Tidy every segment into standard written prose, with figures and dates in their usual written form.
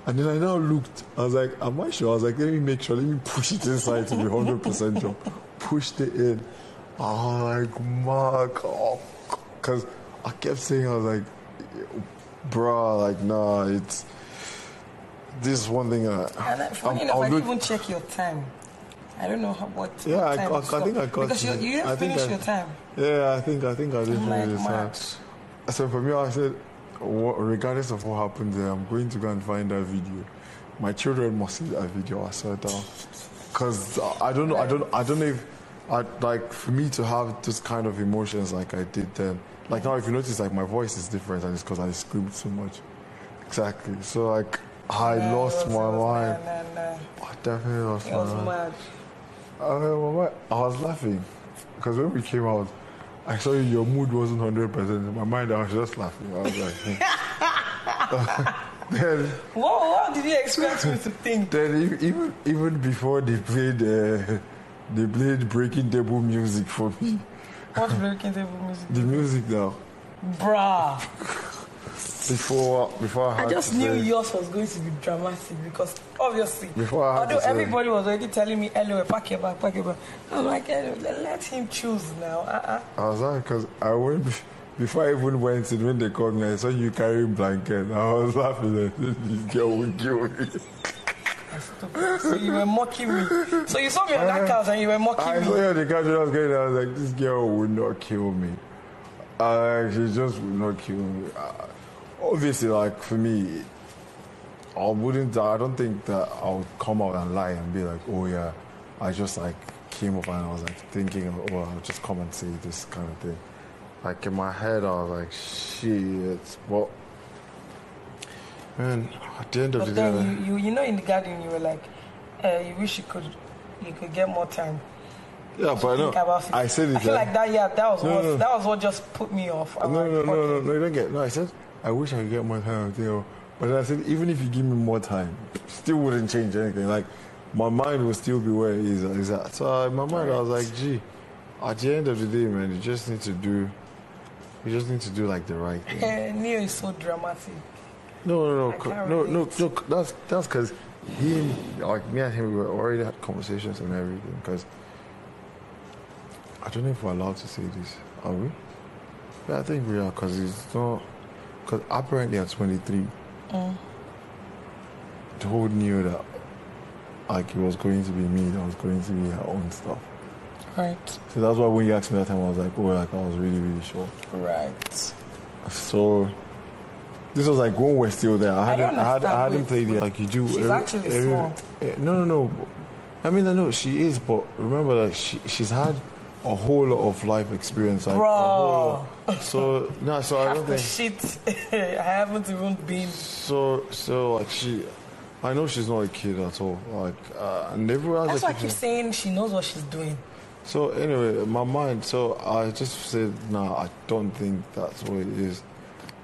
And then I now looked. I was like, am I sure? I was like, let me make sure. Let me push it inside to be 100% sure. Pushed it in. I was like, Mark. Because I kept saying, I was like, bruh, like, nah, it's... This is one thing. Funny enough, I didn't even check your time. I don't know what time. I think I got because you didn't finish your time. Yeah, I think I didn't finish like, the time. So for me, I said, regardless of what happened there, I'm going to go and find that video. My children must see that video. I swear down, because I don't know if like for me to have this kind of emotions like I did then. Like now, if you notice, like my voice is different, and it's because I screamed so much. Exactly. So like I lost my mind. I definitely lost my mind. Mad. I was laughing because when we came out, I saw your mood wasn't 100%. In my mind, I was just laughing. I was like, then, what did you expect me to think? Then even before they played breaking table music for me. What's breaking table music? The music now. Bruh. Before I just knew yours was going to be dramatic because obviously, although everybody was already telling me, "Hello, pack your bag." I'm like, let him choose now. I was like, because I went before I even went in when they called me. I saw you carrying blanket. I was laughing like this girl will kill me. So you were mocking me. So you saw me on that couch and you were mocking me. I saw you on the couch and I was like, this girl would not kill me. She just would not kill me. Obviously, like for me, I don't think that I would come out and lie and be like, oh yeah, I just like came up and I was like thinking, oh, I'll just come and say this kind of thing. Like in my head, I was like, shit. But man, at the end of the day, you know, in the garden, you were like, you wish you could get more time. Yeah, but I said it. I feel like that. Yeah, that was what just put me off. No, you don't get. No, I said I wish I could get more time with you. But then I said, even if you give me more time, still wouldn't change anything. Like, my mind will still be where it is at. So in my mind, I was like, gee, at the end of the day, man, you just need to do like the right thing. Neo is so dramatic. No. That's because me and him, we already had conversations and everything. Because I don't know if we're allowed to say this. Are we? Yeah, I think we are. Because it's not. Because apparently at 23, told Neo that like it was going to be me that was going to be her own stuff. Right. So that's why when you asked me that time, I was like, oh, like I was really, really sure. Right. So this was like when we're still there. I hadn't played it like you do. She's actually small. No. I mean, I know she is, but remember that she's had a whole lot of life experience. Like, bro. So I don't think. Shit, I haven't even been. So like I know she's not a kid at all. Like, and everyone. That's why I keep saying she knows what she's doing. So anyway, my mind. So I just said, nah, I don't think that's what it is.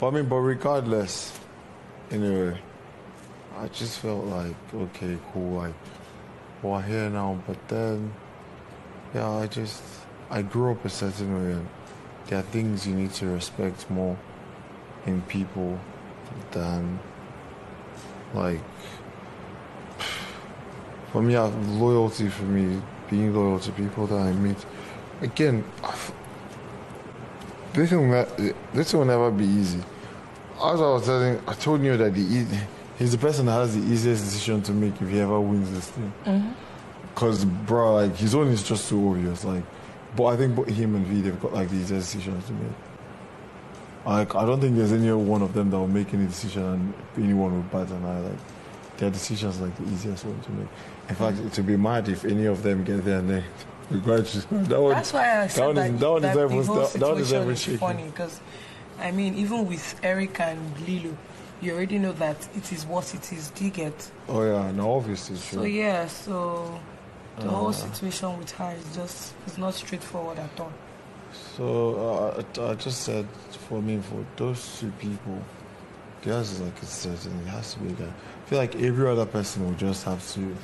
But regardless, anyway, I just felt like, okay, cool, like we're here now. But then, yeah, I grew up a certain way, and there are things you need to respect more in people than, like, for me, loyalty for me, being loyal to people that I meet. Again, this will never be easy. As I told you that he's the person that has the easiest decision to make if he ever wins this thing. Because, bro, like, his own is just so obvious. Like, but I think both him and V, they've got like the easiest decisions to make. Like, I don't think there's any one of them that will make any decision and anyone will bat an eye. Like, their decisions like the easiest one to make. In fact, it would be mad if any of them get their name. That's why I said that the whole situation is shaky. Funny because, I mean, even with Eric and Lilo, you already know that it is what it is. Do you get? Oh yeah, no, obviously. So yeah, so the whole situation with her is not straightforward at all. So I just said for those two people, theirs is like a certain. It has to be that. I feel like every other person will just have to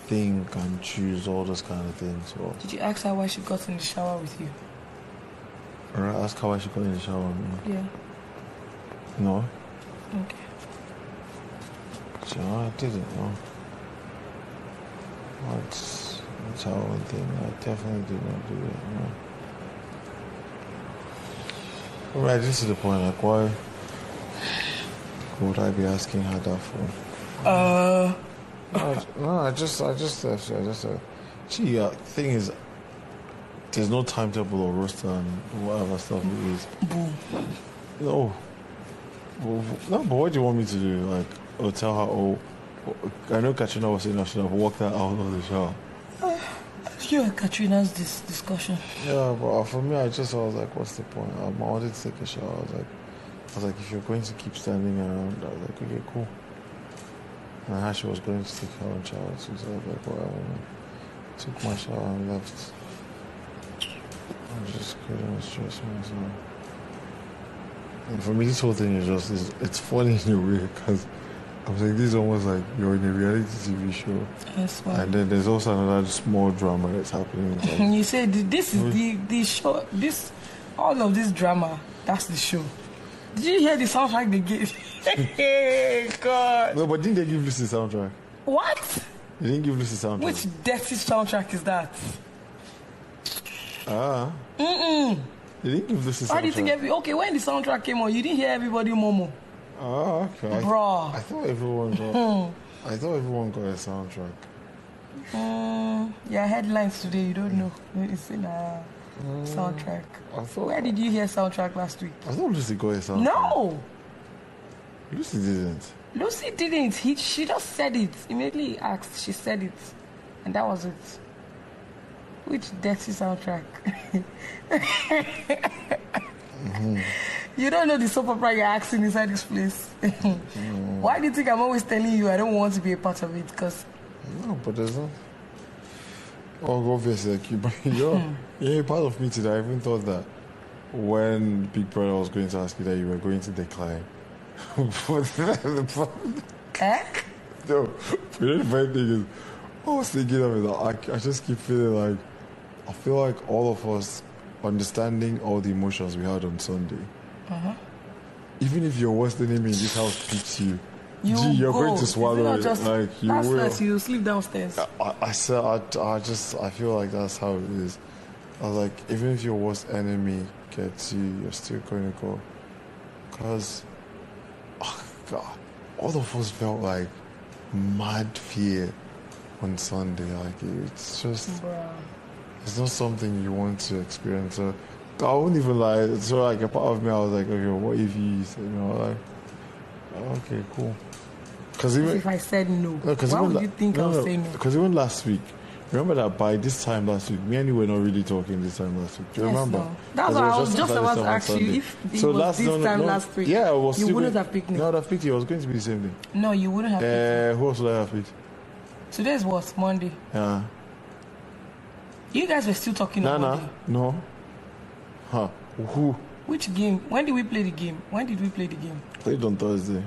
think and choose all those kind of things. So, did you ask her why she got in the shower with you? Or ask her why she got in the shower with me? Yeah. No. Okay. I didn't know. That's our own thing. I definitely did not do that. No. Alright, this is the point. Like, why would I be asking her that for? No, I just thing is, there's no timetable or roster and whatever stuff it is. No. No, but what do you want me to do? Like, or tell her, I know Katrina was saying I should have walked her out of the shower. You and Katrina's discussion. Yeah, but for me, I was like, what's the point? I wanted to take a shower. I was like, if you're going to keep standing around, I was like, okay, cool. And how she was going to take her own shower, so I was like, whatever. Took my shower and left. I just couldn't stress myself. And for me, this whole thing is just, it's funny in a way, because I'm saying this is almost like you're in a reality TV show. Yes, well. And then there's also another small drama that's happening. Like, you said this is the show, all of this drama, that's the show. Did you hear the soundtrack they gave? Hey, God. No, but didn't they give Lucy soundtrack? What? They didn't give Lucy soundtrack. Which dirty soundtrack is that? They didn't give Lucy soundtrack. Why do you think okay, when the soundtrack came on, you didn't hear everybody Momo? Okay. Bro. I thought everyone got a soundtrack. Yeah, headlines today, you don't know. It's in a soundtrack. Where did you hear soundtrack last week? I thought Lucy got a soundtrack. No! Lucy didn't. Lucy didn't. She just said it. Immediately he asked, she said it. And that was it. Which dirty soundtrack? You don't know the soap opera you're asking inside this place. Why do you think I'm always telling you I don't want to be a part of it? Because no, but there's not. Oh, obviously, like you're a part of me today. I even thought that when Big Brother was going to ask you that you were going to decline. Heck? No, but the funny thing is, I was thinking of it. I just keep feeling like, I feel like all of us understanding all the emotions we had on Sunday. Even if your worst enemy in this house picks you, you're going to swallow it. Like you will. You sleep downstairs. I feel like that's how it is. I was like, even if your worst enemy gets you, you're still going to go. Because, oh God, all of us felt like mad fear on Sunday. Like it's just, it's not something you want to experience. So I wouldn't even lie. So like a part of me, I was like, okay, what if you said, like, okay, cool. Because even if I said no, why would you think I would say no? Because even last week, remember that by this time last week, me and you were not really talking this time last week. Do you remember? No. That's what I was just about to ask you. If it was this time last week, yeah, you wouldn't have picked me. No, I would have picked you. It was going to be the same thing. No, you wouldn't have picked me. Who else would I have picked? Today is what? Monday. Yeah. You guys were still talking on Monday. No. Huh. Who? Which game? When did we play the game? When did we play the game? Played on Thursday.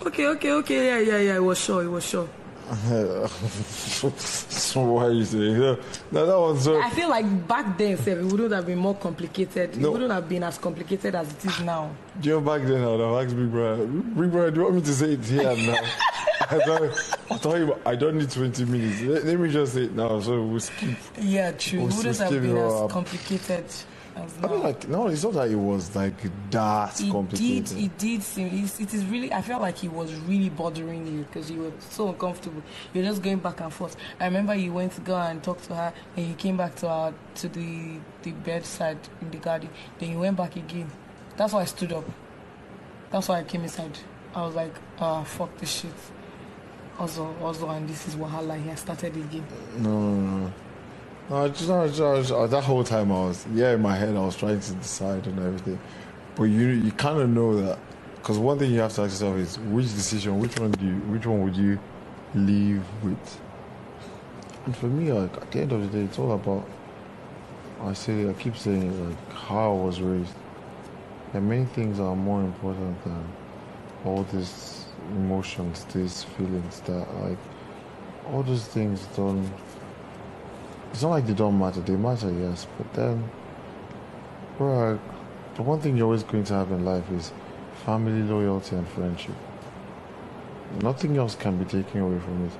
Okay. Yeah. It was sure. So why are you saying that? No, that was so. I feel like back then, it wouldn't have been more complicated. No. It wouldn't have been as complicated as it is now. Do you know back then I would have asked Big Brother, do you want me to say it here and now? I told him I don't need 20 minutes. Let me just say it now, so we'll skip. Yeah, true. It wouldn't have been as complicated. I mean, like, no, it's not that it was like that complicated. It did seem. It is really. I felt like he was really bothering you because you were so uncomfortable. You're just going back and forth. I remember you went to go and talk to her, and you came back to the bedside in the garden. Then you went back again. That's why I stood up. That's why I came inside. I was like, fuck this shit. Ozo, and this is Wahala. He has started again. No. That whole time I was, in my head I was trying to decide and everything. But you kind of know that, because one thing you have to ask yourself is, which one would you leave with? And for me, like, at the end of the day, it's all about, I keep saying it, like, how I was raised. And many things are more important than all these emotions, these feelings that, like, all those things don't. It's not like they don't matter. They matter, yes. But then, bro, the one thing you're always going to have in life is family, loyalty, and friendship. Nothing else can be taken away from it.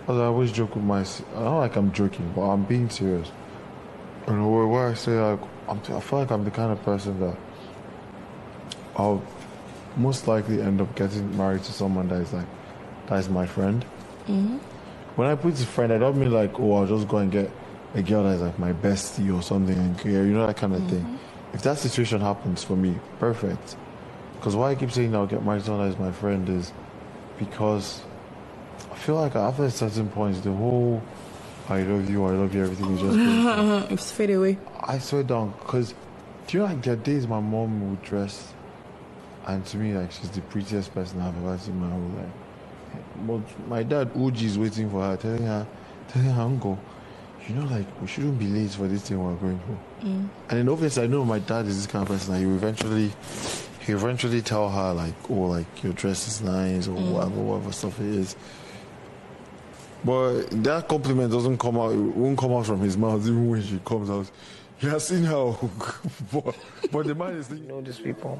As I always joke with not like I'm joking, but I'm being serious. You know, where I say like, I feel like I'm the kind of person that I'll most likely end up getting married to someone that is my friend. Mm-hmm. When I put friend, I don't mean like, oh, I'll just go and get a girl that's like my bestie or something, and you know, that kind of thing. If that situation happens for me, perfect. Because why I keep saying I'll get married to someone that is my friend is because I feel like after a certain point, the whole I love you, everything is just it's fade away. I swear down, because do you know like there are days my mom would dress, and to me like she's the prettiest person I've ever seen in my whole life. But my dad OG is waiting for her, telling her, Uncle, you know, like we shouldn't be late for this thing we're going for. And then obviously I know my dad is this kind of person that he eventually tell her like, oh, like your dress is nice or whatever stuff it is. But that compliment doesn't come out, it won't come out from his mouth even when she comes out. He has seen her, but the man is thinking, You know these people.